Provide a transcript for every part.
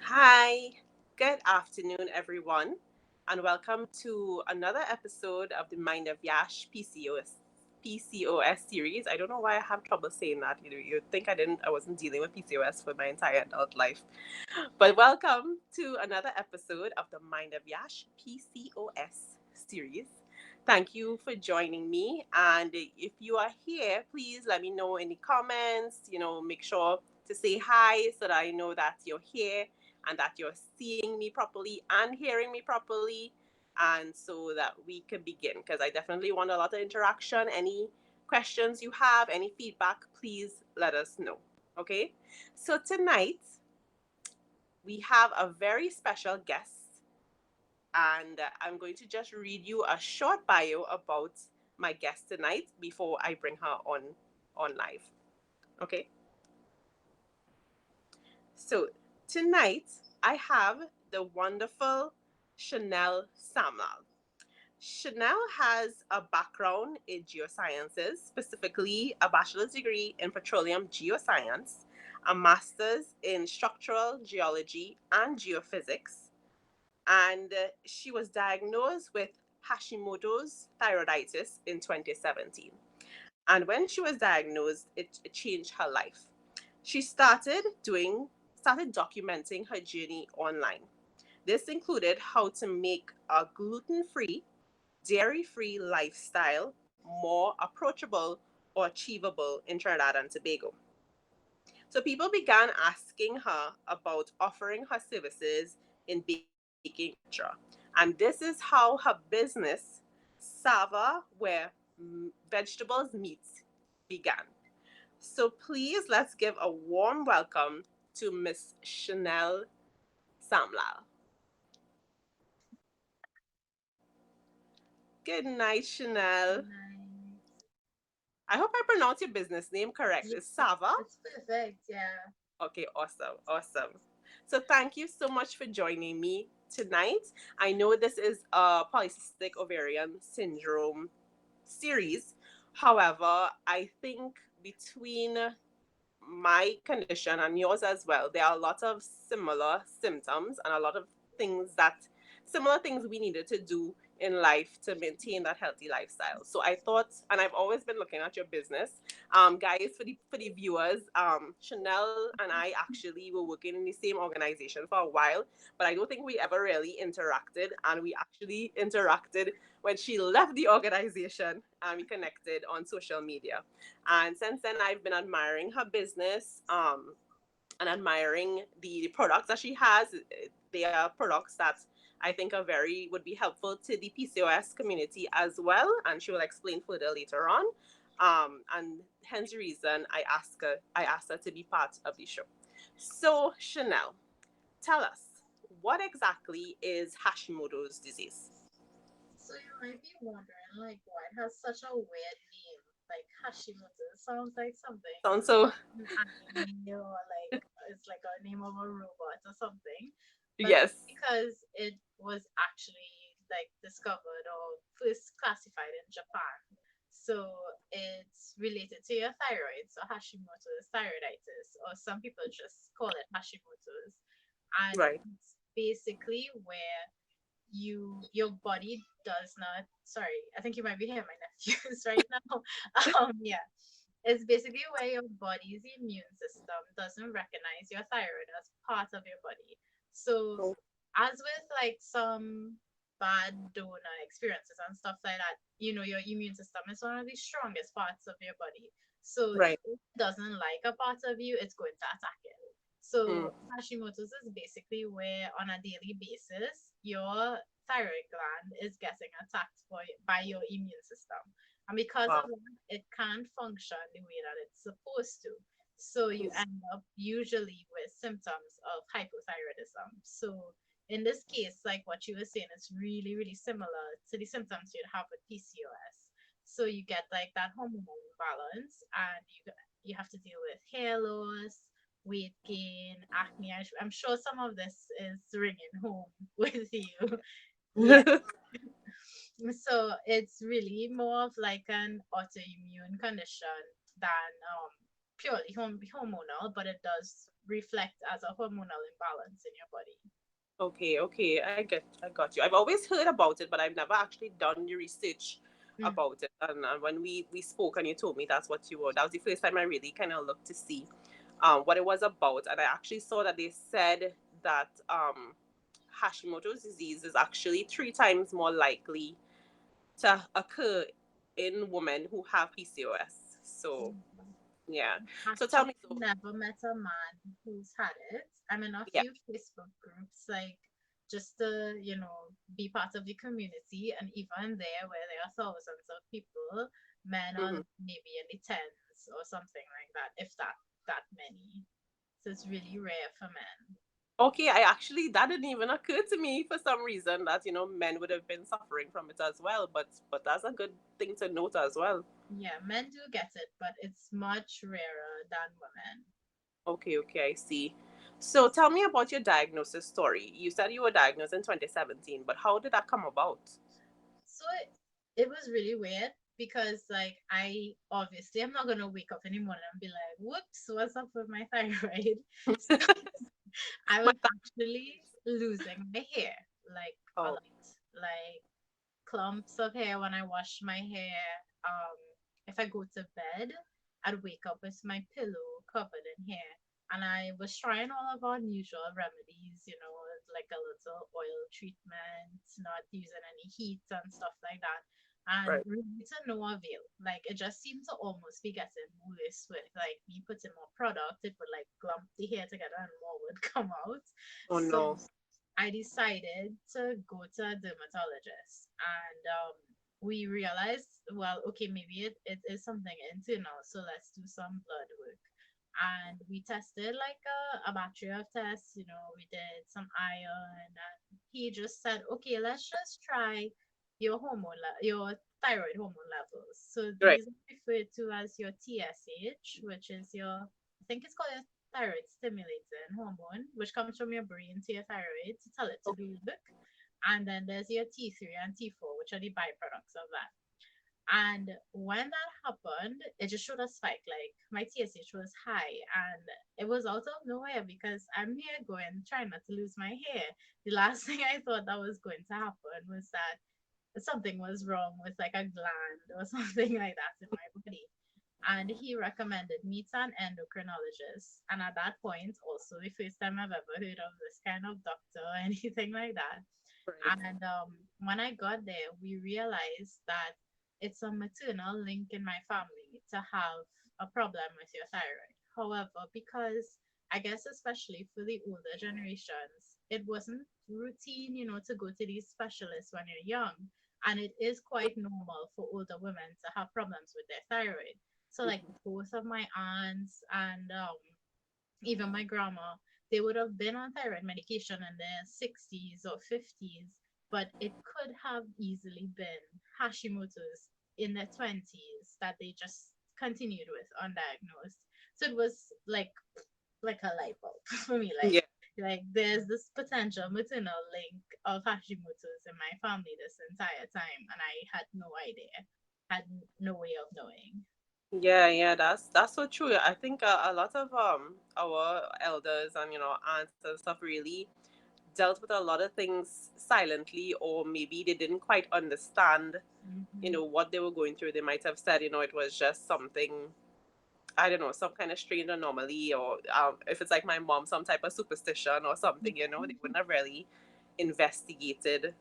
Hi, good afternoon, everyone, and welcome to another episode of the Mind of Yash PCOS series. I don't know why I have trouble saying that. You'd think I wasn't dealing with PCOS for my entire adult life. But welcome to another episode of the Mind of Yash PCOS series. Thank you for joining me. And if you are here, please let me know in the comments. Make sure to say hi so that I know that you're here and that you're seeing me properly and hearing me properly. And so that we can begin, because I definitely want a lot of interaction. Any questions you have, any feedback, please let us know. Okay? So tonight, we have a very special guest, and I'm going to just read you a short bio about my guest tonight before I bring her on live. Okay? So tonight I have the wonderful Shenille Samlal. Shenille has a background in geosciences, specifically a bachelor's degree in petroleum geoscience, a master's in structural geology and geophysics, and she was diagnosed with Hashimoto's thyroiditis in 2017. And when she was diagnosed, it changed her life. She started documenting her journey online. This included how to make a gluten-free, dairy-free lifestyle more approachable or achievable in Trinidad and Tobago. So people began asking her about offering her services in baking, etc. And this is how her business, Sava, where vegetables meat, began. So please let's give a warm welcome to Miss Shenille Samlal. Good night, Chanel. Nice. I hope I pronounced your business name correct. Yeah, It's Sava. it's perfect. Yeah. Okay, awesome, awesome. So thank you so much for joining me tonight. I know this is a polycystic ovarian syndrome series. However, I think between my condition and yours as well, there are a lot of similar symptoms and a lot of similar things we needed to do in life to maintain that healthy lifestyle. So I thought, and I've always been looking at your business, guys, for the viewers, Chanel and I actually were working in the same organization for a while, but I don't think we ever really interacted, and we actually interacted when she left the organization, and we connected on social media. And since then, I've been admiring her business, and admiring the products that she has. They are products that I think would be helpful to the PCOS community as well, and she will explain further later on. And hence the reason I asked her to be part of the show. So Chanel, tell us, what exactly is Hashimoto's disease? So you might be wondering, like, why it has such a weird name? Like Hashimoto. It sounds like something Sounds so. an anime or like it's like a name of a robot or something. But Yes. because it was actually like discovered or first classified in Japan. So it's related to your thyroid. So Hashimoto's thyroiditis, or some people just call it Hashimoto's. And Right. it's basically where your body does not, sorry, I think you might be hearing my nephews right now. Yeah, it's basically where your body's immune system doesn't recognize your thyroid as part of your body. So Oh, as with like some bad donor experiences and stuff like that, your immune system is one of the strongest parts of your body. So right. if it doesn't like a part of you, it's going to attack it. So Mm. Hashimoto's is basically where on a daily basis your thyroid gland is getting attacked by your immune system. And because of Wow. that, it can't function the way that it's supposed to. So you end up usually with symptoms of hypothyroidism. So in this case, like what you were saying, it's really, really similar to the symptoms you'd have with PCOS. So you get like that hormonal imbalance, and you have to deal with hair loss, weight gain, acne. I'm sure some of this is ringing home with you. Yeah. So it's really more of like an autoimmune condition than purely hormonal, but it does reflect as a hormonal imbalance in your body. Okay, okay, I got you. I've always heard about it, but I've never actually done the research Mm. about it. And when we spoke and you told me that's what you were, that was the first time I really kind of looked to see what it was about. And I actually saw that they said that Hashimoto's disease is actually 3 times more likely to occur in women who have PCOS. So yeah. So tell Actually me, so never met a man who's had it. I'm in a yeah. few Facebook groups, like just to, be part of the community. And even there, where there are thousands of people, men are Hmm. maybe in the tens or something like that, if that many. So it's really rare for men. Okay, I actually that didn't even occur to me for some reason that men would have been suffering from it as well. But that's a good thing to note as well. Yeah, men do get it, but it's much rarer than women. Okay, okay, I see. So tell me about your diagnosis story. You said you were diagnosed in 2017, but how did that come about? So it was really weird because like I obviously I'm not gonna wake up in the morning and be like, whoops, what's up with my thyroid? So I was But that, actually losing my hair like a oh, lot. Like clumps of hair when I wash my hair. Um, if I go to bed, I'd wake up with my pillow covered in hair. And I was trying all of our usual remedies, like a little oil treatment, not using any heat and stuff like that. And right. really to no avail. Like it just seemed to almost be getting worse with like me putting more product. It would like glump the hair together and more would come out. Oh So no. I decided to go to a dermatologist, and we realized, well, okay, maybe it is something internal, so let's do some blood work. And we tested like a battery of tests, we did some iron, and he just said, okay, let's just try your thyroid hormone levels. So Right. these are referred to as your TSH, which is I think it's called your thyroid stimulating hormone, which comes from your brain to your thyroid to tell it to Okay. do work. And then there's your T3 and T4, which are the byproducts of that. And when that happened, it just showed a spike. Like my TSH was high, and it was out of nowhere because I'm here going, trying not to lose my hair. The last thing I thought that was going to happen was that something was wrong with like a gland or something like that in my body. And he recommended me to an endocrinologist. And at that point, also the first time I've ever heard of this kind of doctor or anything like that. Right. And when I got there, we realized that it's a maternal link in my family to have a problem with your thyroid. However, because I guess especially for the older generations, it wasn't routine, to go to these specialists when you're young. And it is quite normal for older women to have problems with their thyroid. So like Mhm. both of my aunts and even my grandma, they would have been on thyroid medication in their 60s or 50s, but it could have easily been Hashimoto's in their 20s that they just continued with undiagnosed. So it was like a light bulb for me, Yeah. like there's this potential maternal link of Hashimoto's in my family this entire time, and I had no idea, had no way of knowing. Yeah, yeah, that's so true. I think a lot of our elders and aunts and stuff really dealt with a lot of things silently, or maybe they didn't quite understand Hmm. what they were going through. They might have said it was just something, I don't know, some kind of strange anomaly, or if it's like my mom, some type of superstition or something. They wouldn't have really investigated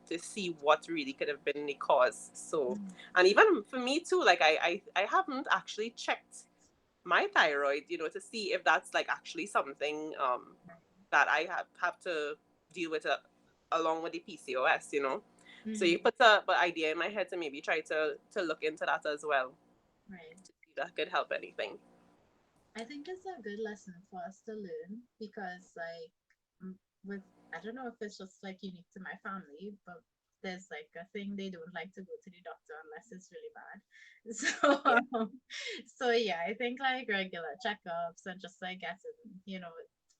to see what really could have been the cause. So, and even for me too, like I haven't actually checked my thyroid, to see if that's like actually something that I have to deal with along with the PCOS. So you Mm, put a but idea in my head to maybe try to look into that as well right. to see if that could help anything. I think it's a good lesson for us to learn because, like, with I don't know if it's just like unique to my family, but there's like a thing they don't like to go to the doctor unless it's really bad. So, Yeah, so yeah, I think like regular checkups and just like getting,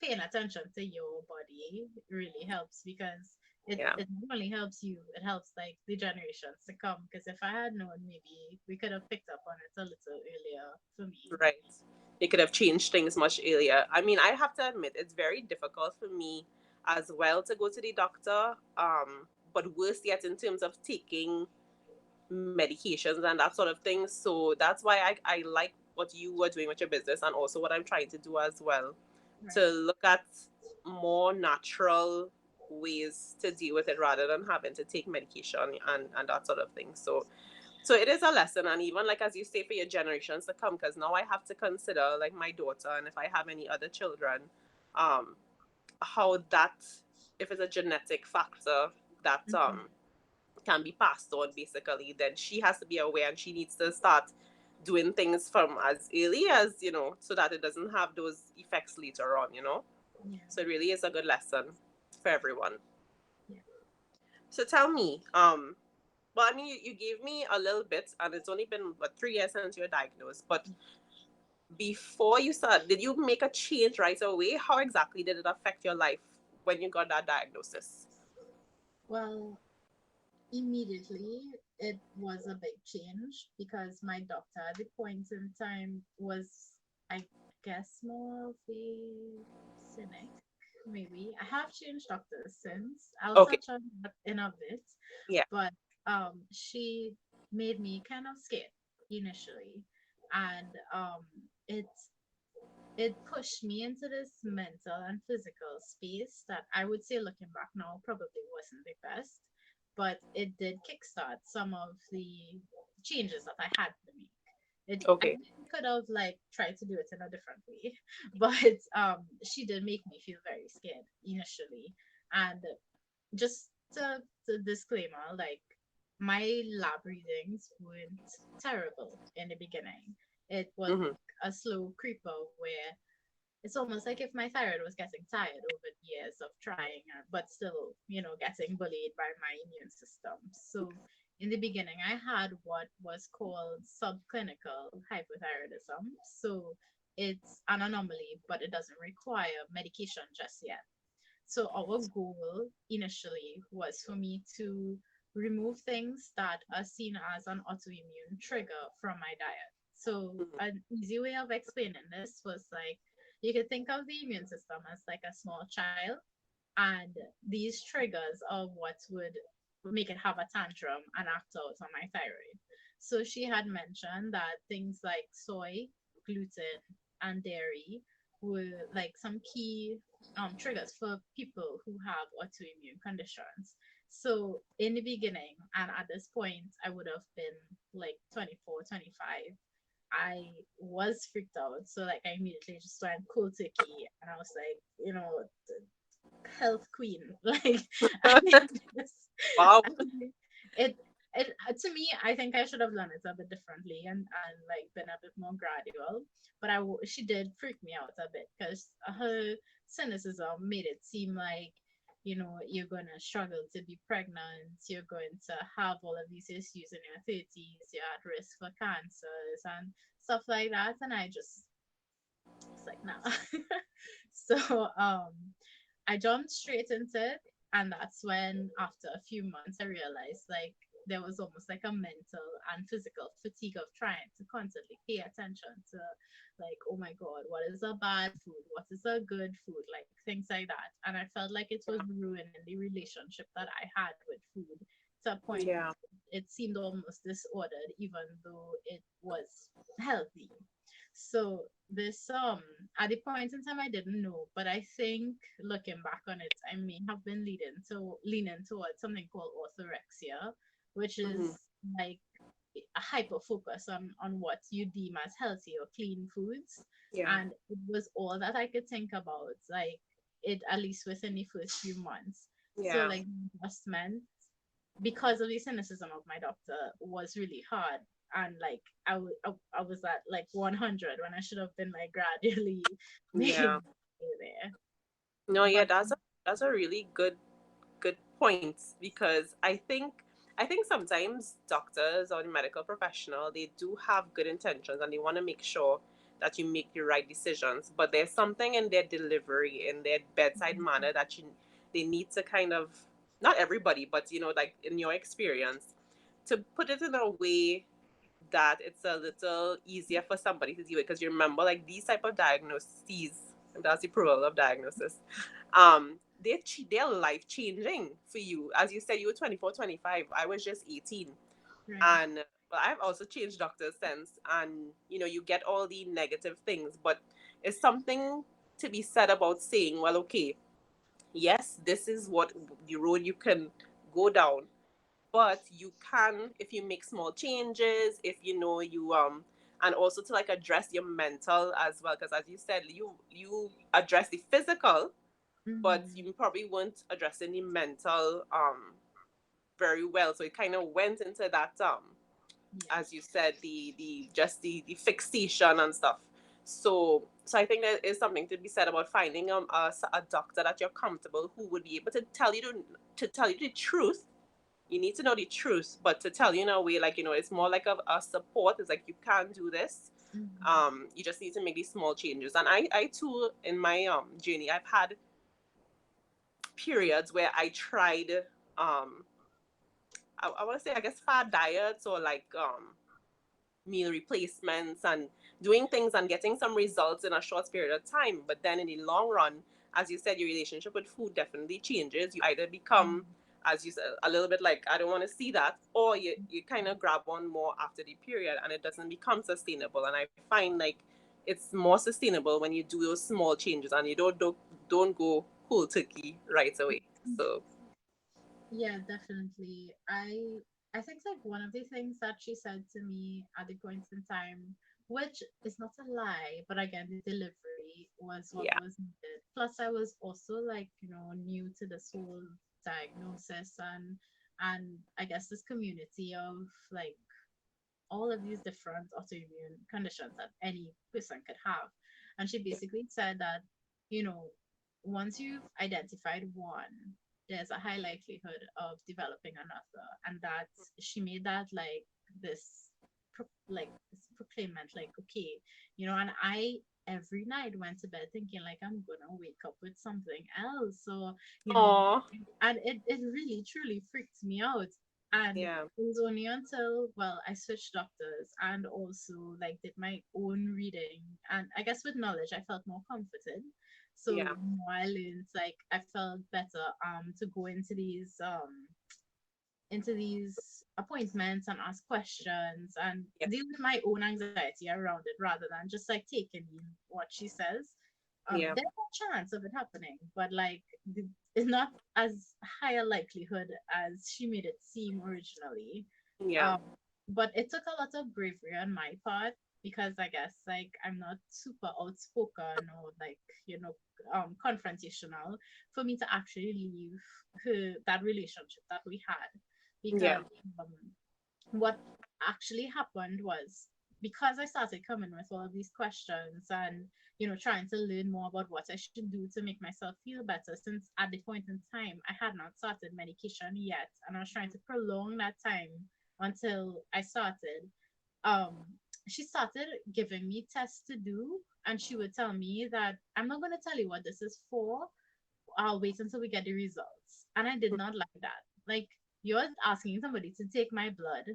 paying attention to your body really helps because yeah, it not only helps you, it helps like the generations to come. Because if I had known, maybe we could have picked up on it a little earlier for me. right. they could have changed things much earlier. I mean, I have to admit, it's very difficult for me as well to go to the doctor. But worse yet, in terms of taking medications and that sort of thing. So that's why I like what you were doing with your business, and also what I'm trying to do as well, to Right. look at more natural ways to deal with it rather than having to take medication and that sort of thing. So it is a lesson, and even like as you say, for your generations to come, because now I have to consider like my daughter, and if I have any other children, um how that, if it's a genetic factor that Mm-hmm. can be passed on, basically, then she has to be aware, and she needs to start doing things from as early as, so that it doesn't have those effects later on. Yeah. So it really is a good lesson for everyone. Yeah. So tell me, well, I mean, you gave me a little bit, and it's only been what 3 years since you were diagnosed. But before you started, did you make a change right away? How exactly did it affect your life when you got that diagnosis? Well, immediately it was a big change because my doctor at the point in time was, I guess, more of a cynic. Maybe I have changed doctors since. I'll Okay. touch on that in a bit, Yeah. but she made me kind of scared initially, and it pushed me into this mental and physical space that I would say, looking back now, probably wasn't the best, but it did kickstart some of the changes that I had to make. I Okay. think we could have like tried to do it in a different way, but she did make me feel very scared initially. And just to disclaimer, like my lab readings weren't terrible in the beginning. It was Mm-hmm. a slow creeper where it's almost like if my thyroid was getting tired over the years of trying, but still, getting bullied by my immune system. So in the beginning, I had what was called subclinical hypothyroidism. So it's an anomaly, but it doesn't require medication just yet. So our goal initially was for me to remove things that are seen as an autoimmune trigger from my diet. So Mm-hmm. an easy way of explaining this was like you could think of the immune system as like a small child, and these triggers are what would make it have a tantrum and act out on my thyroid. So she had mentioned that things like soy, gluten, and dairy were like some key triggers for people who have autoimmune conditions. So in the beginning, and at this point, I would have been like 24, 25. I was freaked out. So like I immediately just went cold turkey, and I was like, health queen. Like I just, Wow. I mean, it to me, I think I should have done it a bit differently and like been a bit more gradual. But she did freak me out a bit because her cynicism made it seem like you're gonna struggle to be pregnant, you're going to have all of these issues in your 30s, you're at risk for cancers and stuff like that. And I just it's like nah. So I jumped straight into it, and that's when, after a few months, I realized like there was almost like a mental and physical fatigue of trying to constantly pay attention to, like, oh my god, what is a bad food, what is a good food, like things like that. And I felt like it was ruining the relationship that I had with food, to a point Yeah. it seemed almost disordered, even though it was healthy. So this at the point in time I didn't know, but I think looking back on it, I may have been leaning towards something called orthorexia, which Mm-hmm. is like a hyper focus on what you deem as healthy or clean foods. Yeah. And it was all that I could think about, like it at least within the first few months. So Yeah. like the adjustment, because of the cynicism of my doctor, was really hard. And like I was at like 100 when I should have been like gradually making Yeah. my way there. No, yeah, But that's a really good point, because I think sometimes doctors or the medical professional, they do have good intentions, and they want to make sure that you make the right decisions, but there's something in their delivery, in their bedside manner, that they need to kind of, not everybody, but like in your experience, to put it in a way that it's a little easier for somebody to deal with, because you remember, like, these type of diagnoses, that's the plural of diagnosis, they're life changing for you. As you said, you were 24, 25. I was just 18. Right. And but I've also changed doctors since, and you get all the negative things, but it's something to be said about saying, well, okay, yes, this is what the road you can go down, but you can, if you make small changes, if you and also to, like, address your mental as well, because as you said, you address the physical, but Mm-hmm. you probably weren't addressing the mental very well, so it kind of went into that, Yeah. as you said, the just the fixation and stuff. So I think there is something to be said about finding a doctor that you're comfortable, who would be able to tell you to tell you the truth. You need to know the truth, but to tell you in a way, like, it's more like a support. It's like, you can do this. Mm-hmm. You just need to make these small changes. And I too, in my journey, I've had periods where I tried, um I want to say, I guess, fad diets, or like meal replacements, and doing things and getting some results in a short period of time. But then in the long run, as you said, your relationship with food definitely changes. You either become, as you said, a little bit like, I don't want to see that, or you kind of grab on more after the period, and it doesn't become sustainable. And I find, like, it's more sustainable when you do those small changes, and you don't go cold turkey right away. So Yeah, definitely. I think like one of the things that she said to me at the point in time, which is not a lie, but again, the delivery was what yeah, was needed. Plus, I was also like, new to this whole diagnosis and I guess this community of like all of these different autoimmune conditions that any person could have. And she basically said that, you know, once you've identified one, there's a high likelihood of developing another. And that she made that like this, like this proclaimment, like, okay, and I every night went to bed thinking like I'm gonna wake up with something else. So, you know, oh, and it really truly freaked me out. And yeah, it was only until, well, I switched doctors and also like did my own reading. And I guess with knowledge, I felt more comforted. So yeah, the more I learned, like I felt better to go into these appointments and ask questions and yeah, deal with my own anxiety around it rather than just like taking in what she says. yeah, There's a chance of it happening, but like it's not as high a likelihood as she made it seem originally. yeah, Um, but it took a lot of bravery on my part because I guess like I'm not super outspoken or like confrontational for me to actually leave that relationship that we had yeah, because um, what actually happened was because I started coming with all of these questions and trying to learn more about what I should do to make myself feel better since at the point in time I had not started medication yet and I was trying to prolong that time until I started. um she started giving me tests to do and she would tell me that I'm not going to tell you what this is for. I'll wait until we get the results. And I did not like that. Like, you're asking somebody to take my blood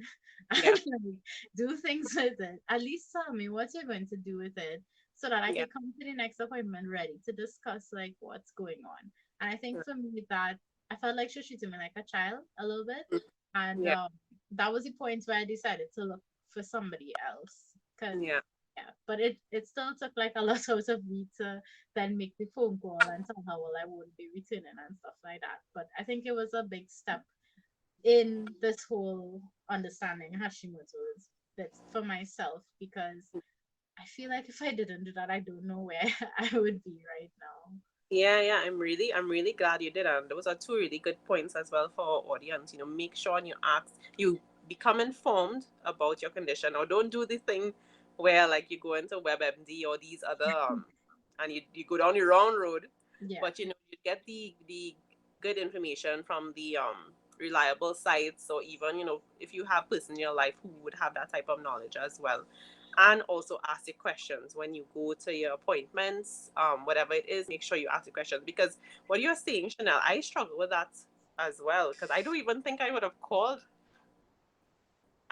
and yeah, like do things with it. At least tell me what you're going to do with it so that I yeah, can come to the next appointment ready to discuss like what's going on. And I think for me that I felt like she was treating me like a child a little bit. And yeah, that was the point where I decided to look for somebody else. Cause yeah, yeah, but it still took like a lot out of me to then make the phone call and tell her, well, I won't be returning and stuff like that. But I think it was a big step in this whole understanding Hashimoto's bit for myself because I feel like if I didn't do that, I don't know where I would be right now. yeah. I'm really glad you did, and those are two really good points as well for our audience. Make sure and you become informed about your condition, or don't do the thing where, like, you go into WebMD or these other and you go down the wrong road. Yeah. But you get the good information from the reliable sites, or even, if you have person in your life who would have that type of knowledge as well. And also ask the questions when you go to your appointments, whatever it is. Make sure you ask the questions, because what you're saying, Chanel, I struggle with that as well, because I don't even think I would have called.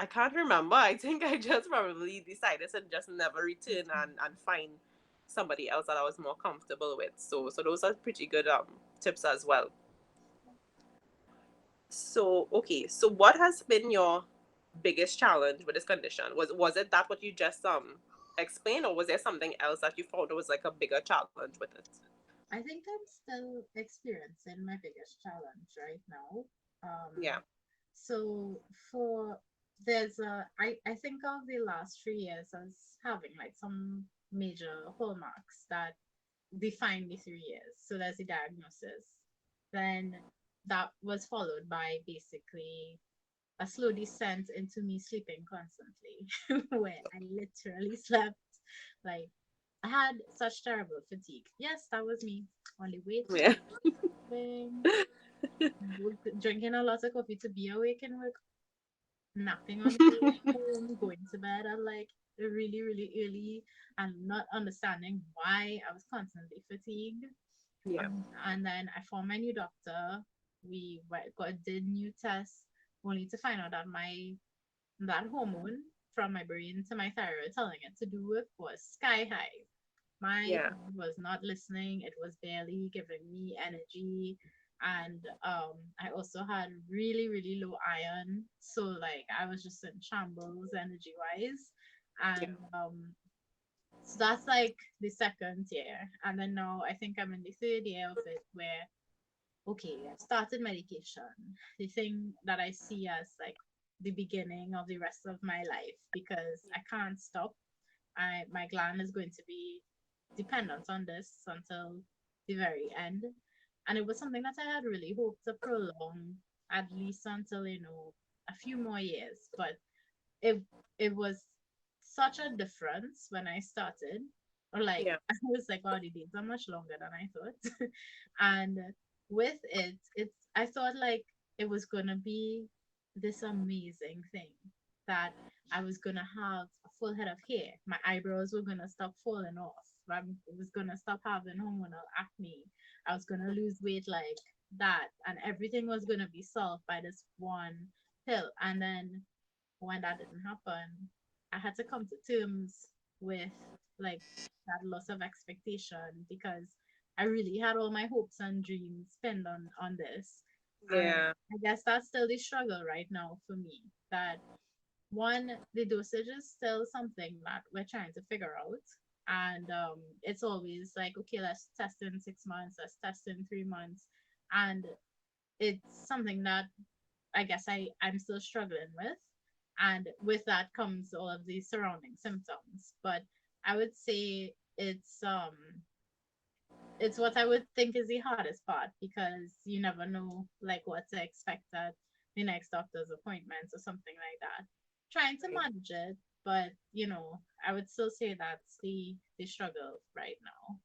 I can't remember. I think I just probably decided to just never return and find somebody else that I was more comfortable with. So those are pretty good tips as well. So okay, so what has been your biggest challenge with this condition? Was it that what you just explained, or was there something else that you found was like a bigger challenge with it? I think I'm still experiencing my biggest challenge right now. Yeah, So for there's a I think of the last 3 years as having like some major hallmarks that define the 3 years. So there's the diagnosis. Then that was followed by basically a slow descent into me sleeping constantly, where I literally slept like I had such terrible fatigue. Yes, that was me. Only yeah, waiting, sleeping, drinking a lot of coffee to be awake and work, napping on the way home, going to bed at like really, really early, and not understanding why I was constantly fatigued. yeah, And then I found my new doctor. Did new tests, only to find out that my that hormone from my brain to my thyroid telling it to do with was sky high. My yeah, body was not listening. It was barely giving me energy. And I also had really, really low iron. So like I was just in shambles energy wise. yeah, And so that's like the second year. And then now I think I'm in the third year of it where okay, I've started medication. The thing that I see as like the beginning of the rest of my life because I can't stop. My gland is going to be dependent on this until the very end. And it was something that I had really hoped to prolong at least until, a few more years. But it it was such a difference when I started. Or like yeah, I was like, oh, the days are much longer than I thought. And with it, I thought like it was gonna be this amazing thing that I was gonna have a full head of hair. My eyebrows were gonna stop falling off. I was gonna stop having hormonal acne. I was gonna lose weight like that, and everything was gonna be solved by this one pill. And then when that didn't happen, I had to come to terms with like that loss of expectation because I really had all my hopes and dreams pinned on this. And yeah, I guess that's still the struggle right now for me. That one, the dosage is still something that we're trying to figure out. And it's always like, okay, let's test in 6 months, let's test in 3 months. And it's something that I guess I'm still struggling with. And with that comes all of these surrounding symptoms. But I would say it's what I would think is the hardest part because you never know like what to expect at the next doctor's appointment or something like that. Trying to manage it, but I would still say that's the struggle right now.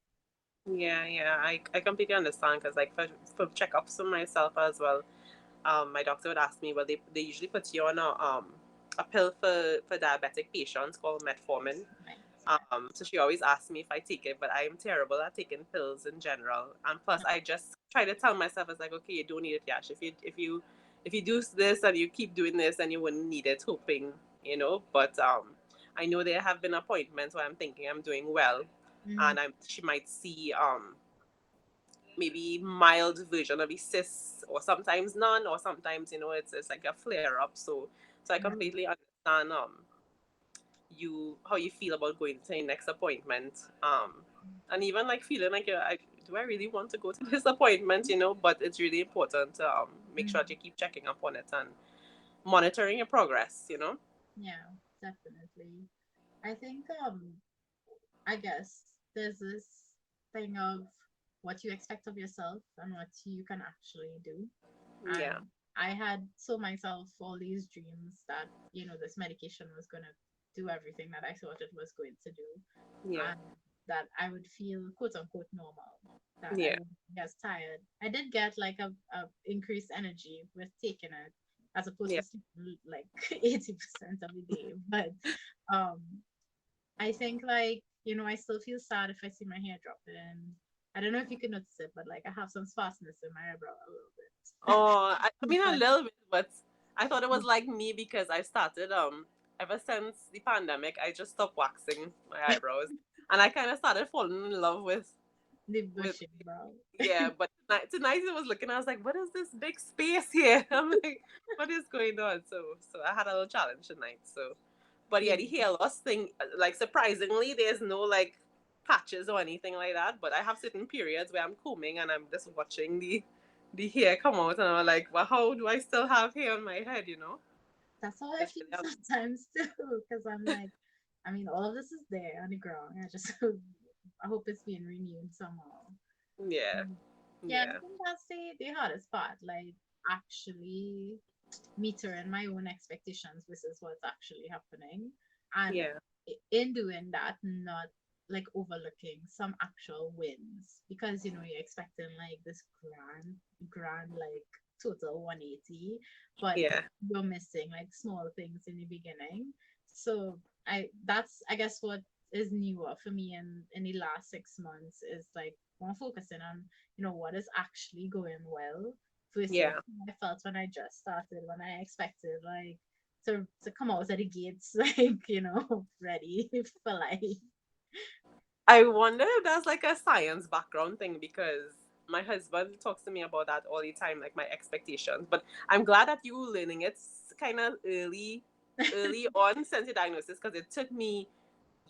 yeah, yeah. I completely understand because like for checkups for myself as well, my doctor would ask me, well, they usually put you on a pill for diabetic patients called metformin. Right. So she always asks me if I take it, but I am terrible at taking pills in general. And plus, I just try to tell myself, it's like, okay, you don't need it, Yash. If you do this and you keep doing this, then you wouldn't need it, hoping, But I know there have been appointments where I'm thinking I'm doing well, Mm-hmm. and she might see maybe mild version of the cysts, or sometimes none, or sometimes it's like a flare up. So I completely understand you how you feel about going to your next appointment, and even like feeling like do I really want to go to this appointment, but it's really important to make sure that you keep checking up on it and monitoring your progress. Yeah, definitely. I think I guess there's this thing of what you expect of yourself and what you can actually do. And Yeah, I had sold myself all these dreams that, this medication was going to do everything that I thought it was going to do. yeah, And that I would feel quote unquote normal, that I yeah, wouldn't get tired. I did get like a increased energy with taking it as opposed yeah, to sleeping like 80% of the day. But um I think like, I still feel sad if I see my hair dropping. I don't know if you can notice it, but like I have some sparseness in my eyebrow a little bit. oh, I mean a But little bit, but I thought it was like me because I started ever since the pandemic I just stopped waxing my eyebrows, and I kind of started falling in love The with bushy brow. yeah. But tonight I was looking, I was like, what is this big space here? I'm like, what is going on? So I had a little challenge tonight. So, but Yeah, yeah, the hair loss thing, like surprisingly, there's no like patches or anything like that. But I have certain periods where I'm combing and I'm just watching the hair come out, and I'm like, well, how do I still have hair on my head? You know, that's how I it's feel really sometimes too. Because I'm like, I mean, all of this is there on the ground. I just, I hope it's being renewed somehow. yeah, Mm. Yeah, I yeah, think that's the hardest part. Like actually metering my own expectations versus what's actually happening, and yeah, in doing that, not like overlooking some actual wins because you're expecting like this grand like total 180, but yeah, you're missing like small things in the beginning. So I guess what is newer for me in the last 6 months is like more focusing on what is actually going well versus yeah. how I felt when I just started, when I expected like to come out of the gates like ready for life. I wonder if that's like a science background thing because my husband talks to me about that all the time, like my expectations. But I'm glad that you learning it kind of early on since your diagnosis because it took me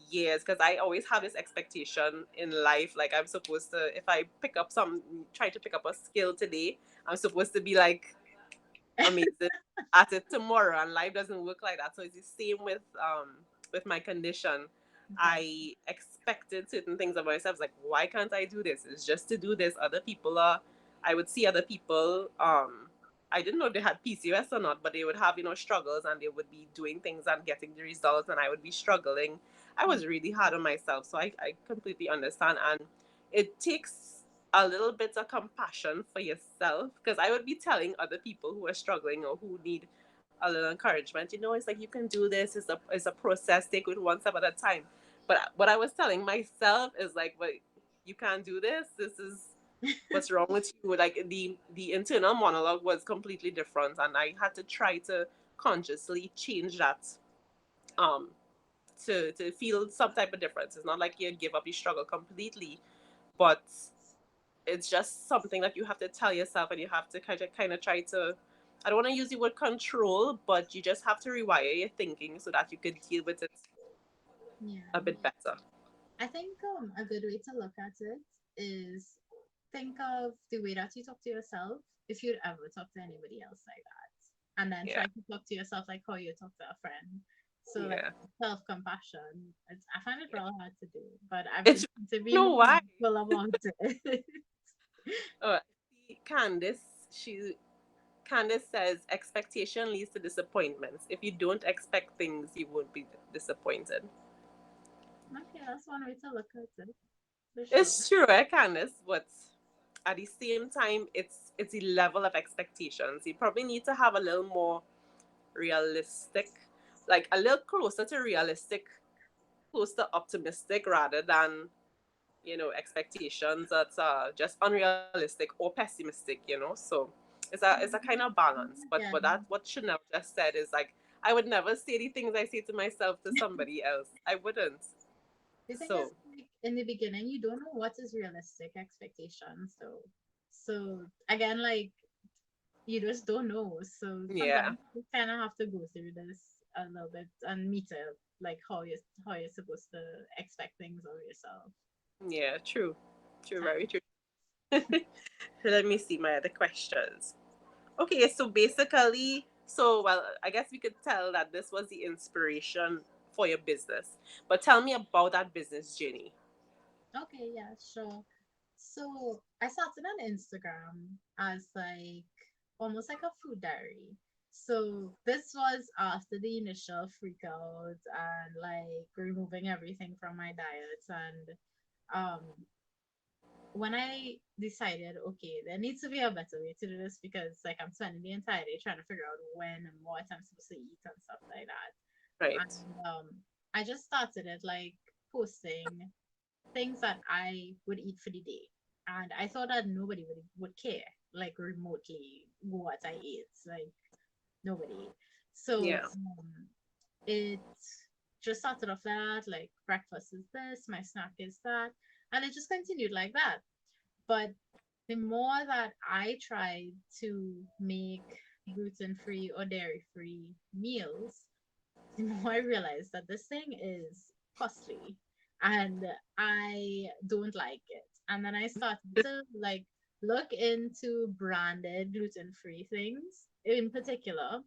years because I always have this expectation in life like I'm supposed to if I pick up some try to pick up a skill today I'm supposed to be like amazing at it tomorrow, and life doesn't work like that. So it's the same with my condition. Okay. I expected certain things of myself. Like, why can't I do this? It's just to do this. Other people are. I would see other people. I didn't know if they had PCOS or not, but they would have struggles, and they would be doing things and getting the results, and I would be struggling. I was really hard on myself, so I completely understand, and it takes a little bit of compassion for yourself because I would be telling other people who are struggling or who need a little encouragement. It's like you can do this. It's a process. Take it one step at a time. But what I was telling myself is like, well, you can't do this. This is what's wrong with you. Like the internal monologue was completely different, and I had to try to consciously change that um to feel some type of difference. It's not like you give up your struggle completely, but it's just something that you have to tell yourself, and you have to kind of try to, I don't want to use the word control, but you just have to rewire your thinking so that you could deal with it a Yeah. bit better. I think a good way to look at it is think of the way that you talk to yourself if you'd ever talk to anybody else like that. And then Yeah, try to talk to yourself like how you talk to a friend. So like yeah, self compassion. I find it yeah. real hard to do, but I've been It's trying to be you know more why. mindful about it. See, Candice says expectation leads to disappointments. If you don't expect things, you won't be disappointed. Okay, that's one way to look at it for sure. It's true, Candice, but at the same time, it's a level of expectations. You probably need to have a little more realistic, like a little closer to realistic, close to optimistic rather than expectations that's just unrealistic or pessimistic. So it's a kind of balance. But Yeah. that what Chanel just said is like I would never say the things I say to myself to somebody else. I wouldn't. The thing is, So like, in the beginning, you don't know what is realistic expectation. So again, like you just don't know. So yeah, sometimes you kind of have to go through this a little bit and meet it, like how you're supposed to expect things of yourself. yeah, true, true, Time. very true. Let me see my other questions. Okay, so basically, well, I guess we could tell that this was the inspiration for your business. But tell me about that business journey. Okay, yeah, sure. So I started on Instagram as like almost like a food diary. So this was after the initial freak out and like removing everything from my diet. And um when I decided, okay, there needs to be a better way to do this because like I'm spending the entire day trying to figure out when and what I'm supposed to eat and stuff like that. Right. And I just started it like posting things that I would eat for the day. And I thought that nobody would care, like remotely, what I ate. Like nobody. So Yeah. it just started off that, like breakfast is this, my snack is that, and it just continued like that. But the more that I tried to make gluten free or dairy free meals, the more I realized that this thing is costly and I don't like it. And then I started to like look into branded gluten free things in particular.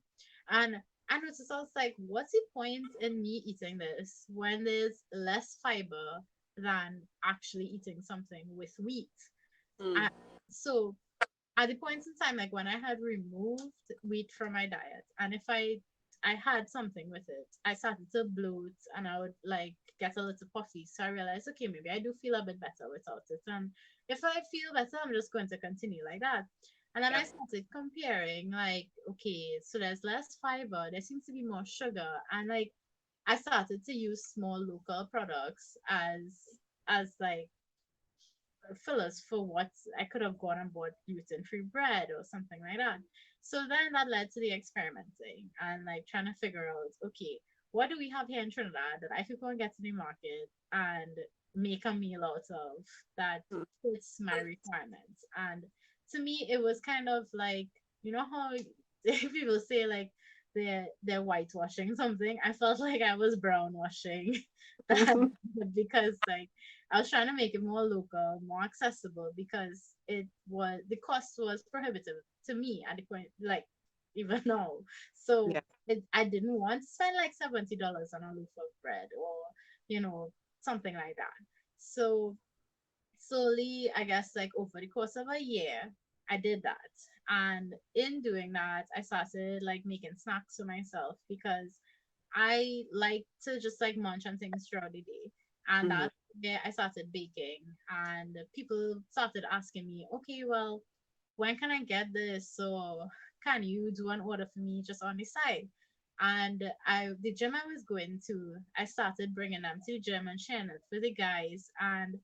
And I noticed I was like, what's the point in me eating this when there's less fiber than actually eating something with wheat? Mm. I, so at the point in time, like when I had removed wheat from my diet, and if I had something with it, I started to bloat and I would like get a little puffy. So I realized, okay, maybe I do feel a bit better without it. And if I feel better, I'm just going to continue like that. And then Yeah. I started comparing, like, okay, so there's less fiber, there seems to be more sugar, and like I started to use small local products as like fillers for what I could have gone and bought gluten free bread or something like that. So then that led to the experimenting and like trying to figure out, okay, what do we have here in Trinidad that I could go and get to the market and make a meal out of that Mm. fits my requirements? And to me, it was kind of like, you know how people say like they're whitewashing something. I felt like I was brown washing that because like I was trying to make it more local, more accessible because it was the cost was prohibitive to me at the point, like even now. So Yeah. I didn't want to spend like $70 on a loaf of bread or you know something like that. So slowly, I guess like over the course of a year, I did that. And in doing that, I started like making snacks for myself because I like to just like munch on things throughout the day. And Mhm. that's where I started baking. And people started asking me, okay, well, when can I get this? So can you do an order for me just on the side? And the gym I was going to, I started bringing them to the gym and sharing it for the guys. And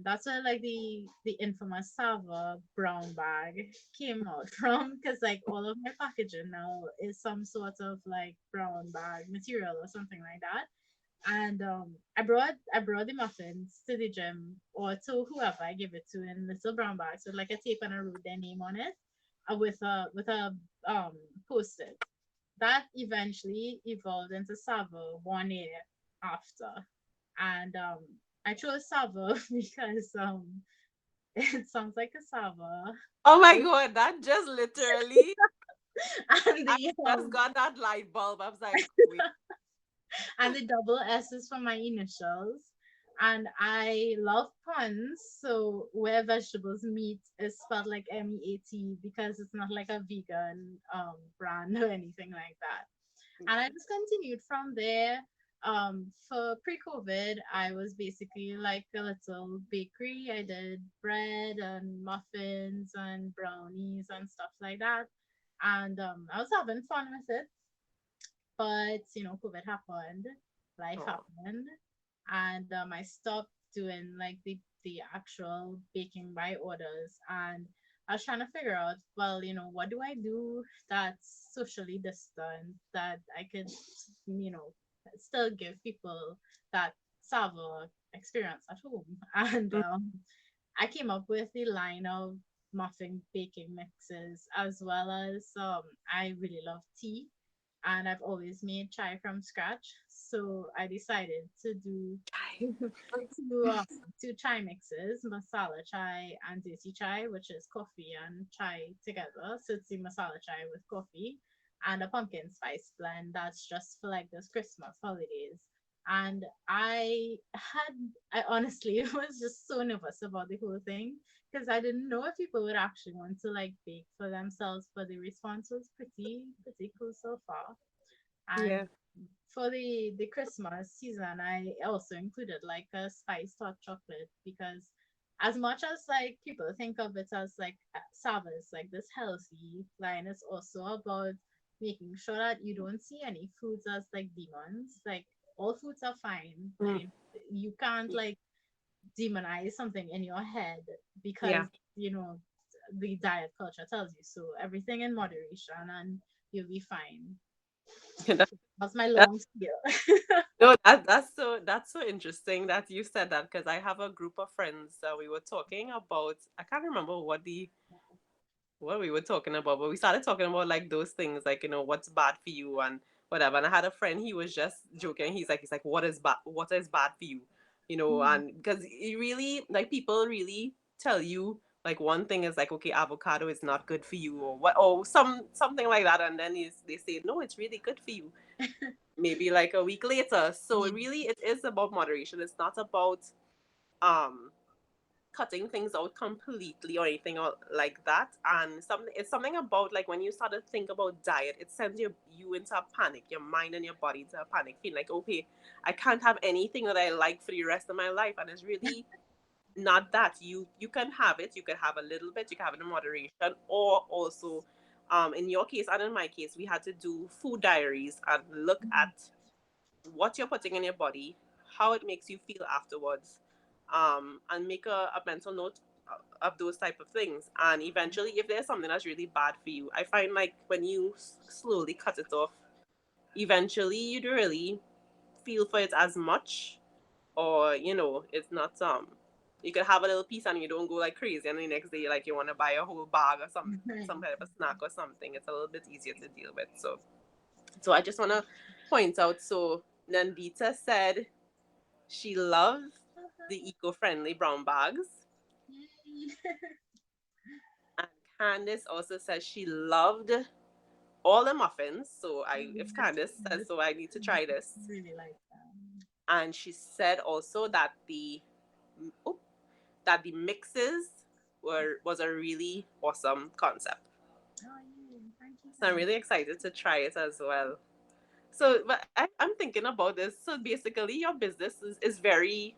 that's where like the infamous Sava brown bag came out from because like all of my packaging now is some sort of like brown bag material or something like that. And I brought the muffins to the gym or to whoever I give it to in little brown bags with like a tape and a wrote their name on it, with a post-it. That eventually evolved into Sava 1 year after. And I chose Sava because it sounds like a Sava. Oh my god, that just literally, And I the just got that light bulb. I was like, wait. and the double S is for my initials. And I love puns, so where vegetables meat is spelled like MEAT because it's not like a vegan brand or anything like that. And I just continued from there. For pre-COVID, I was basically like a little bakery. I did bread and muffins and brownies and stuff like that, and I was having fun with it. But COVID happened, life Oh. happened, and I stopped doing like the actual baking by orders, and I was trying to figure out, well, what do I do that's socially distant that I could, you know, still give people that Sava experience at home, and Mm. I came up with the line of muffin baking mixes as well as I really love tea and I've always made chai from scratch. So I decided to do two chai mixes, masala chai and desi chai, which is coffee and chai together. So it's the masala chai with coffee and a pumpkin spice blend that's just for like this Christmas holidays. And I honestly was just so nervous about the whole thing because I didn't know if people would actually want to like bake for themselves, but the response was pretty cool so far. And Yeah. for the Christmas season, I also included like a spiced hot chocolate because as much as like people think of it as like Savas, like this healthy line, it's also about making sure that you don't see any foods as like demons. Like all foods are fine. Mm. You can't like demonize something in your head because Yeah. you know the diet culture tells you so. Everything in moderation, and you'll be fine. that, That's my that long spiel. no, that's so interesting that you said that because I have a group of friends that we were talking about. I can't remember what we were talking about, but we started talking about like those things, like what's bad for you and whatever. And I had a friend, he was just joking. He's like, what is bad? What is bad for you? Mm. And because it really like people really tell you like one thing is like okay, avocado is not good for you or what or something like that, and then they say no, it's really good for you. Maybe like a week later. So Yeah. it is about moderation. It's not about um cutting things out completely or anything like that. And something about like when you start to think about diet, it sends you into a panic, your mind and your body into a panic, feeling like okay, I can't have anything that I like for the rest of my life. And it's really not that. You can have it, you can have a little bit, you can have it in moderation, or also in your case and in my case, we had to do food diaries and look Mm. at what you're putting in your body, how it makes you feel afterwards, and make a mental note of those type of things. And eventually, if there's something that's really bad for you, I find like when you slowly cut it off, eventually you don't really feel for it as much, or it's not You could have a little piece and you don't go like crazy, and the next day like you want to buy a whole bag or some Right. kind of a snack or something. It's a little bit easier to deal with. So I just want to point out. So Nandita said she loved the eco-friendly brown bags, Yay. and Candice also says she loved all the muffins. So if Yes, Candice says yes, so, I need to try this. really like them. And she said also that oh, the mixes was a really awesome concept. Oh, yeah. Thank you So so I'm much. really excited to try it as well. So, but I'm thinking about this. So basically, your business is very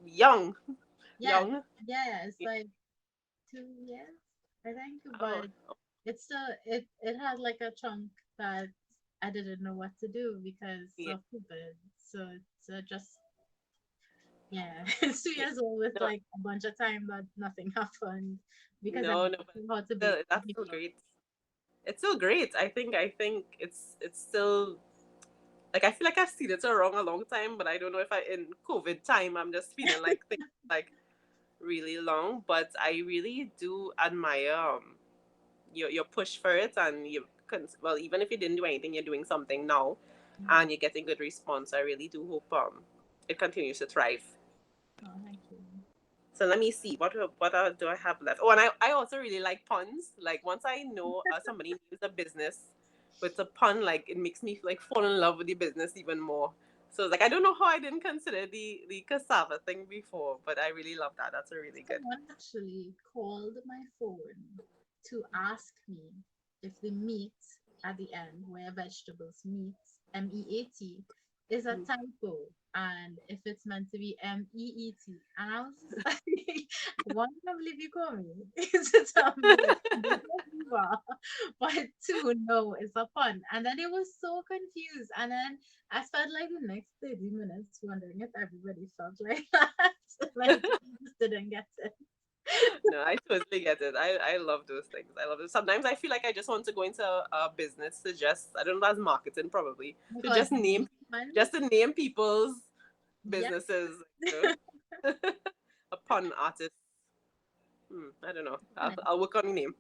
young, Yes, young. yeah, it's like 2 years, I think, Oh, but it's still it had like a chunk that I didn't know what to do because yeah. of COVID. So it's just yeah, it's 2 years old with No, like a bunch of time that nothing happened because I no, didn't no, but know how to be. that's still great. It's still great. I think it's still like I feel like I've seen it around a long time, but I don't know if I in COVID time I'm just feeling like things like really long. But I really do admire your push for it, and well, even if you didn't do anything, you're doing something now, and you're getting good response. I really do hope it continues to thrive. Oh, thank you. So let me see what do I have left. Oh, and I also really like puns. Like once I know somebody names a business with a pun, like it makes me like fall in love with the business even more. So like I don't know how I didn't consider the cassava thing before, but I really love that. That's a really good. Someone actually called my phone to ask me if the meat at the end, where vegetables meet, MEAT, is a typo and if it's meant to be MEET. And I was just like, one, I believe you call me to tell me that this is you are, but two, no, it's a pun. And then it was so confused. And then I spent like the next 30 minutes wondering if everybody felt like that. Like, just didn't get it. No, I totally get it. I love those things. I love it. Sometimes I feel like I just want to go into a business to just I don't know, that's marketing probably, to Because just name one, people's yeah, businesses, a pun artist. I don't know. I'll work on the name.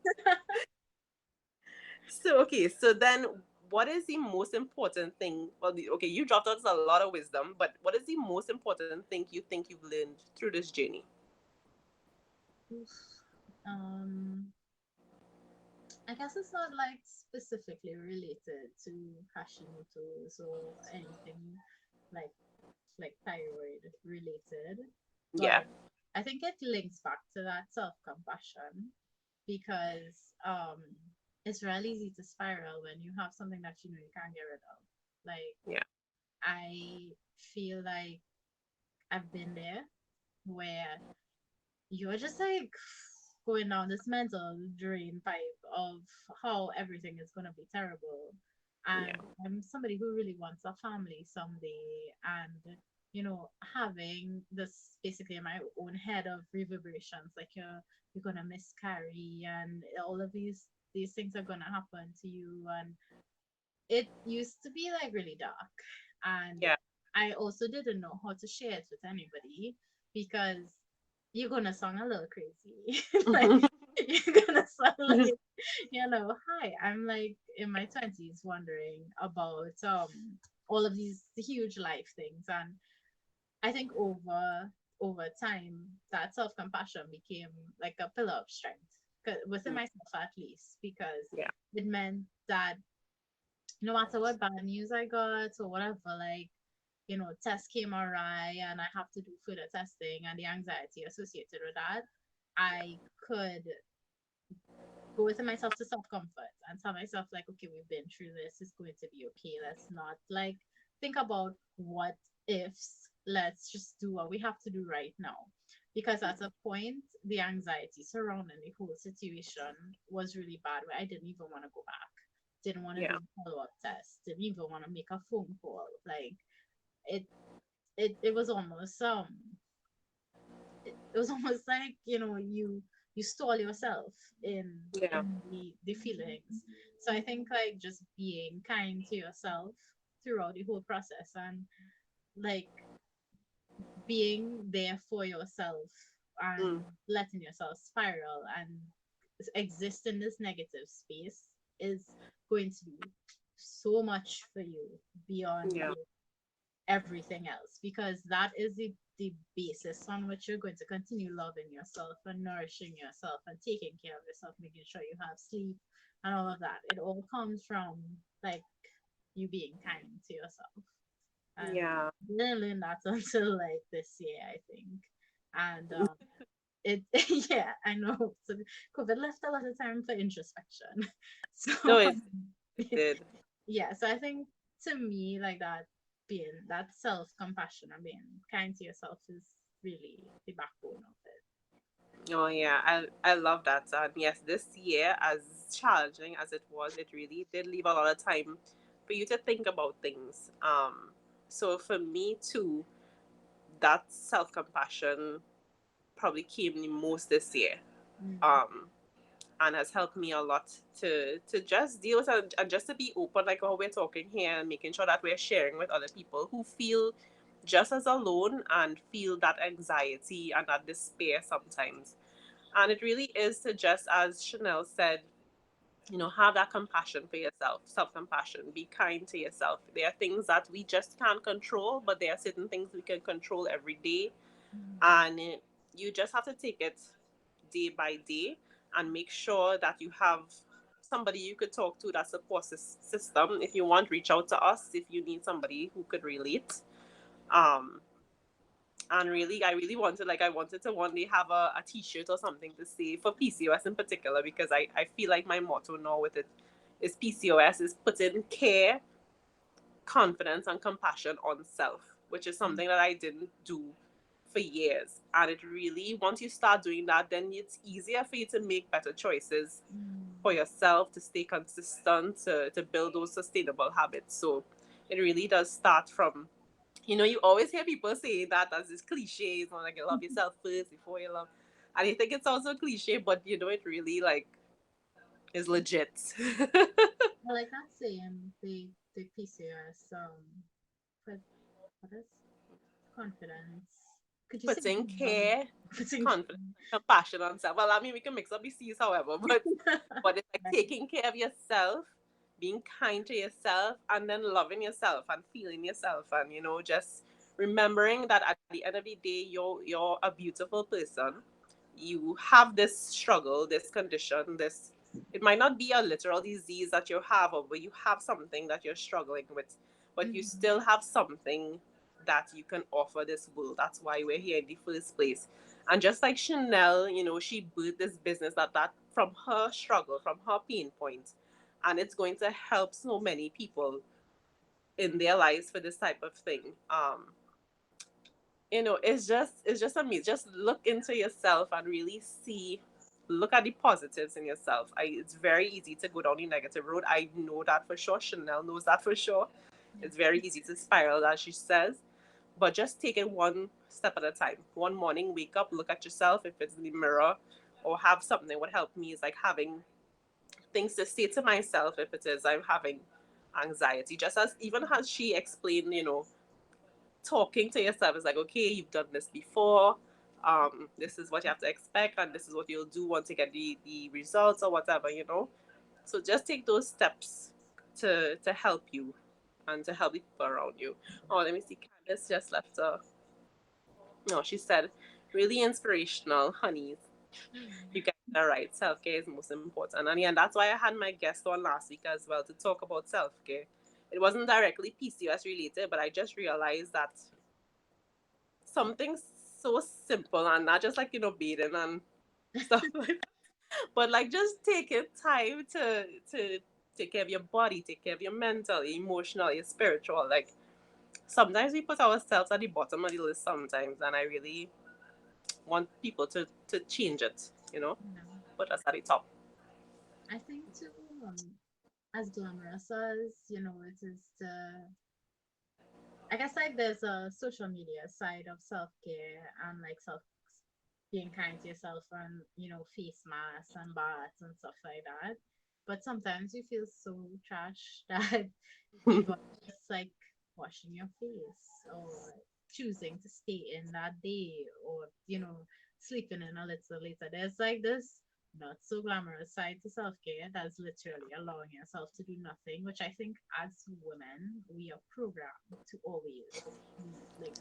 So okay, so then what is the most important thing? Well, okay, you dropped out a lot of wisdom, but what is the most important thing you think you've learned through this journey? oof. um, I guess it's not like specifically related to Hashimoto's or anything like thyroid related, Yeah, but I think it links back to that self compassion because it's really easy to spiral when you have something that you know you can't get rid of. Like yeah, I feel like I've been there where you're just like going down this mental drain pipe of how everything is going to be terrible. yeah, And I'm somebody who really wants a family someday. And, having this basically in my own head of reverberations, like you're going to miscarry and all of these things are going to happen to you. And it used to be like really dark, and Yeah. I also didn't know how to share it with anybody because you're gonna sound a little crazy. Like you're gonna sound like, hi, I'm like in my 20s wondering about all of these huge life things. And I think over time that self-compassion became like a pillar of strength, within myself at least, because Yeah. it meant that no matter what bad news I got or whatever, like, test came awry and I have to do further testing and the anxiety associated with that, I could go within myself to self comfort and tell myself, like, okay, we've been through this, it's going to be okay. Let's not like think about what ifs. Let's just do what we have to do right now. Because at a point, the anxiety surrounding the whole situation was really bad, where I didn't even want to go back, didn't want to do Yeah. a follow up test, didn't even want to make a phone call. Like, it it was almost it was almost like, you stall yourself Yeah. in the feelings. So I think, like, just being kind to yourself throughout the whole process, and like being there for yourself, and Mm. letting yourself spiral and exist in this negative space is going to do so much for you beyond Yeah. everything else, because that is the basis on which you're going to continue loving yourself and nourishing yourself and taking care of yourself, making sure you have sleep and all of that. It all comes from, like, you being kind to yourself. And Yeah. I didn't learn that until like this year, I think. And it yeah, I know. So COVID left a lot of time for introspection. So No, it did. yeah, so I think, to me, like, that being that self compassion and being kind to yourself is really the backbone of it. Oh yeah, I love that. And yes, this year, as challenging as it was, it really did leave a lot of time for you to think about things. So for me too, that self compassion probably came the most this year. Mm, Um, and has helped me a lot to just deal with it and just to be open, like how we're talking here, and making sure that we're sharing with other people who feel just as alone and feel that anxiety and that despair sometimes. And it really is to just, as Chanel said, have that compassion for yourself, self compassion, be kind to yourself. There are things that we just can't control, but there are certain things we can control every day. mm, And you just have to take it day by day and make sure that you have somebody you could talk to, that support system. If you want, reach out to us if you need somebody who could relate. Um, and really, I really wanted, like, I wanted to one day have a t-shirt or something to say for PCOS in particular, because I feel like my motto now with it is PCOS is putting care, confidence, and compassion on self, which is mm, something that I didn't do for years. And it really, once you start doing that, then it's easier for you to make better choices for mm, yourself, to stay consistent, to build those sustainable habits. So it really does start from, you always hear people say that as this cliche, like, you love yourself first before you love. And you think it's also cliche, but it really, like, is legit. I like that saying, the PCOS, put what is confidence. Could you say it Putting again? care, Putting confidence, compassion on self. Well, I mean, we can mix up the C's, however, but it's like right. taking care of yourself, being kind to yourself, and then loving yourself and feeling yourself, and just remembering that at the end of the day, you're a beautiful person. You have this struggle, this condition, this. It might not be a literal disease that you have, or but you have something that you're struggling with, but you Mm, still have something that you can offer this world. That's why we're here in the first place. And just like Chanel, she built this business that from her struggle, from her pain point, and it's going to help so many people in their lives for this type of thing. It's just amazing. Just look into yourself and really look at the positives in yourself. It's very easy to go down the negative road. I know that for sure. Chanel knows that for sure. yeah. It's very easy to spiral, as she says, but just take it one step at a time. One morning, wake up, look at yourself. If it's in the mirror, or have something, what helped me is like having things to say to myself. If it is, I'm having anxiety. Just as even as she explained, talking to yourself is like, okay, you've done this before. This is what you have to expect, and this is what you'll do once you get the results or whatever. So just take those steps to help you and to help the people around you. Oh, let me see. Candace just left a. No, she said, really inspirational, honeys. You guys are right. Self care is most important. And yeah, that's why I had my guest on last week as well to talk about self care. It wasn't directly PCOS related, but I just realized that something so simple and not just like, bathing and stuff like that, but like just taking time to take care of your body, take care of your mental, your emotional, your spiritual. Like sometimes we put ourselves at the bottom of the list sometimes, and I really want people to change it, Yeah. put us at the top. I think too, as glamorous as it is to, I guess like there's a social media side of self care and like self being kind to yourself and face masks and baths and stuff like that. But sometimes you feel so trash that even just like washing your face or choosing to stay in that day or sleeping in a little later. There's like this not so glamorous side to self-care that's literally allowing yourself to do nothing, which I think as women we are programmed to always be like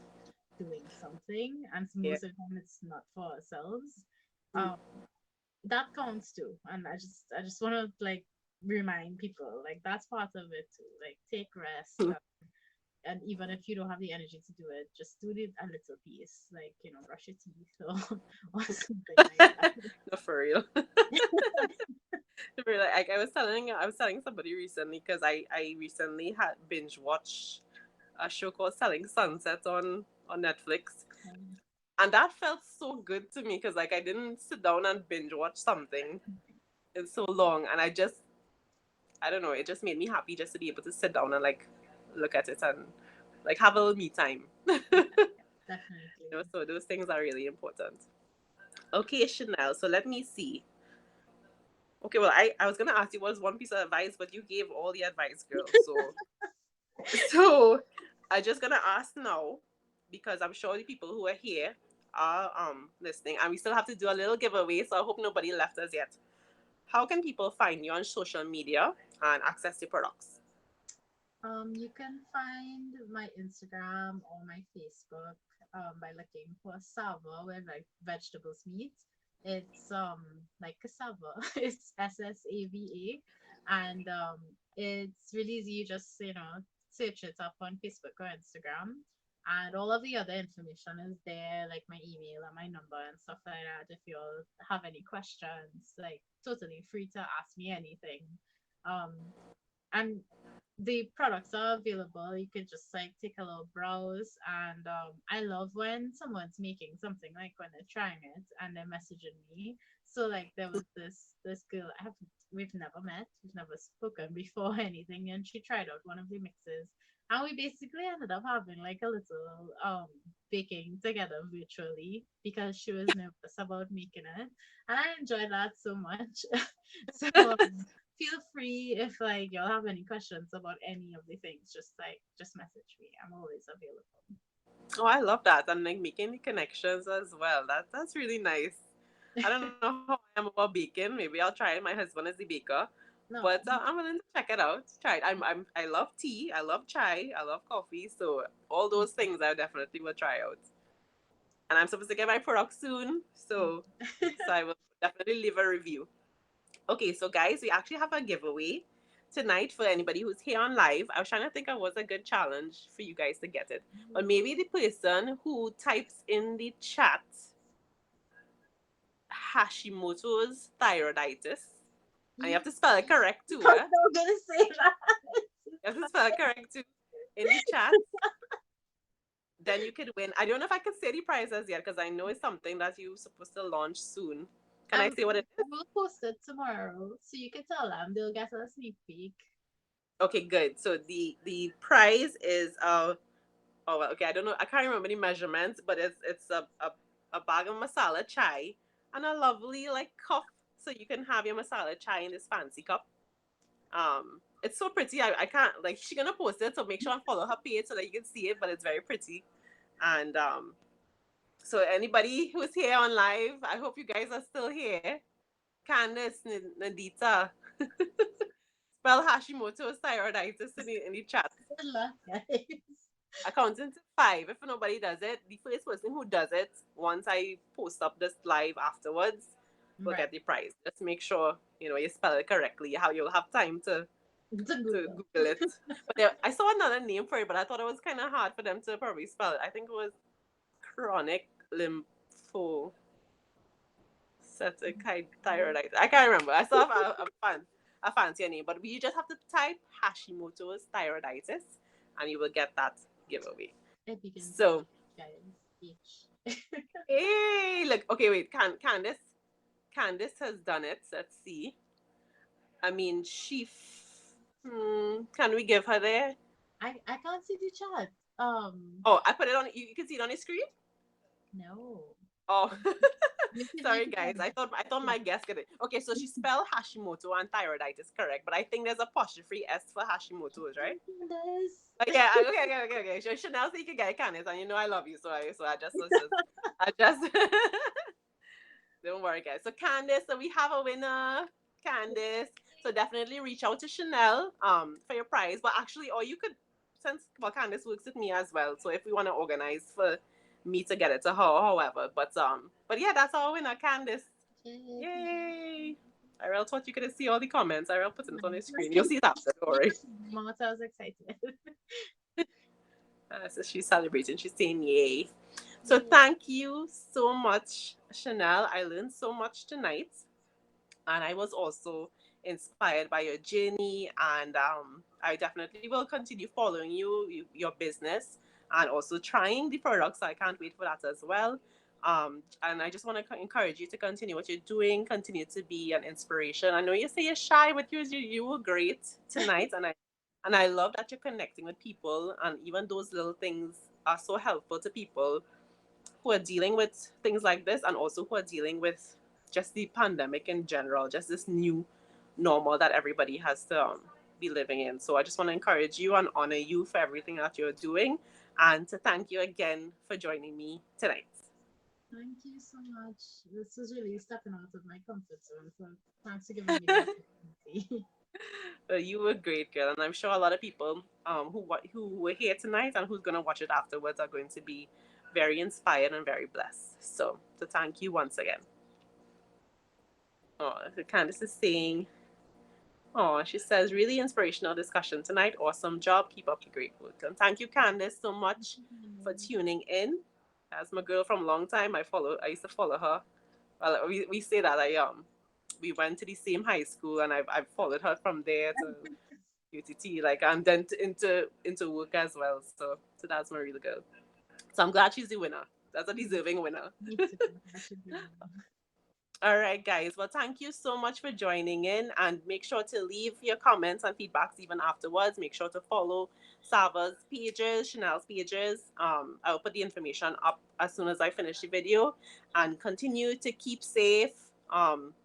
doing something, and Yeah. most of the time it's not for ourselves. um that counts too, and I just want to like remind people like that's part of it too, like take rest. And even if you don't have the energy to do it, just do it a little piece, like brush your teeth or or something like No, for real. For real. Like I was telling somebody recently because I recently had binge watched a show called Selling Sunset on Netflix. that. And that felt so good to me because like I didn't sit down and binge watch something in so long, and I don't know, it just made me happy just to be able to sit down and like look at it and like have a little me time. Yeah, definitely. So those things are really important. Okay, Chanel. So let me see. Okay, well, I was gonna ask you what's one piece of advice, but you gave all the advice, girl. So I'm just gonna ask now because I'm sure the people who are here are listening, and we still have to do a little giveaway. So I hope nobody left us yet. How can people find you on social media and access your products? You can find my Instagram or my Facebook by looking for Sava Where Vegetables Meat. It's like cassava. It's SSAVA, and it's really easy. You just search it up on Facebook or Instagram, and all of the other information is there, like my email and my number and stuff like that. If you all have any questions, like totally free to ask me anything. Um, and the products are available. You could just like take a little browse, and I love when someone's making something, like when they're trying it and they're messaging me. So like there was this girl we've never met, we've never spoken before or anything, and she tried out one of the mixes, and we basically ended up having like a little baking together virtually because she was nervous about making it, and I enjoyed that so much. So feel free, if like y'all have any questions about any of the things, just message me. I'm always available. Oh, I love that, and like making the connections as well. That's really nice. I don't know how I am about baking. Maybe I'll try it. My husband is the baker, but No. I'm willing to check it out. Try it. I love tea. I love chai. I love coffee. So all those things I definitely will try out. And I'm supposed to get my product soon, so I will definitely leave a review. Okay, so guys, we actually have a giveaway tonight for anybody who's here on live. I was trying to think of what's a good challenge for you guys to get it, but maybe the person who types in the chat Hashimoto's thyroiditis, and you have to spell it correct too. I'm Eh? not gonna say that. You have to spell it correct too in the chat. Then you could win. I don't know if I can say the prizes yet because I know it's something that you're supposed to launch soon. Can I say what it is? We'll post it tomorrow, so you can tell them. They'll get a sneak peek. Okay, good. So the prize is oh well, okay, I don't know, I can't remember the measurements, but it's a bag of masala chai and a lovely like cup so you can have your masala chai in this fancy cup. it's so pretty. I can't, like, she's gonna post it, so make sure and follow her page so that you can see it. But it's very pretty. And so anybody who's here on live, I hope you guys are still here. Candice, Nadita, spell Hashimoto's thyroiditis in the chat. Good luck, guys. Accounting to five. If nobody does it, the first person who does it, once I post up this live afterwards, will Right. get the prize. Just make sure you spell it correctly. How you'll have time It's a to Google. Google it. But I saw another name for it, but I thought it was kind of hard for them to probably spell it. I think it was chronic lymphocytic thyroiditis. I can't remember. I saw a fancier name, but you just have to type Hashimoto's thyroiditis, and you will get that giveaway. It begins with So, guys. H. hey, look. Okay, wait. Candice has done it. Let's see. I mean, can we give her there? I can't see the chat. Oh, I put it on. You can see it on the screen. No. Oh, You sorry can guys. I thought my guest got it. Okay, so she spelled Hashimoto and thyroiditis correct, but I think there's a apostrophe S for Hashimoto's, right? This. Okay, okay. So Chanel, so you can get Candice, and you know I love you, so I just don't worry, guys. So Candice, so we have a winner, Candice. So definitely reach out to Chanel for your prize. But actually, or you could, since Candice works with me as well. So if we want to organize for me to get it to her, however. But yeah, that's our winner, Candice. Yay! I really thought you could see all the comments. I will put it on the screen. You'll see it after, don't worry. Mama sounds excited. So she's celebrating. She's saying yay. So thank you so much, Chanel. I learned so much tonight. And I was also inspired by your journey. And I definitely will continue following your business, and also trying the products. I can't wait for that as well. And I just want to encourage you to continue what you're doing, continue to be an inspiration. I know you say you're shy, but you were great tonight, and I love that you're connecting with people, and even those little things are so helpful to people who are dealing with things like this, and also who are dealing with just the pandemic in general, just this new normal that everybody has to be living in. So I just want to encourage you and honor you for everything that you're doing, and to thank you again for joining me tonight. Thank you so much. This was really stepping out of my comfort zone. So thanks for giving me the opportunity. You were great, girl, and I'm sure a lot of people who were here tonight and who's gonna watch it afterwards are going to be very inspired and very blessed. So thank you once again. Oh, Candice is saying, oh, she says, really inspirational discussion tonight. Awesome job. Keep up the great work. And thank you, Candice, so much for tuning in. As my girl from a long time, I used to follow her. Well, we say that we went to the same high school, and I've followed her from there to UTT, like, and then into work as well. So that's my real girl. So I'm glad she's the winner. That's a deserving winner. Me too. That should be one. All right, guys. Well, thank you so much for joining in, and make sure to leave your comments and feedbacks even afterwards. Make sure to follow Sava's pages, Chanel's pages. I will put the information up as soon as I finish the video, and continue to keep safe.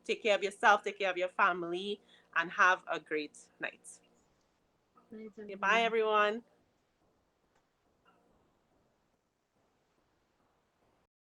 Take care of yourself, take care of your family, and have a great night. Night, Okay, bye, everyone. everyone.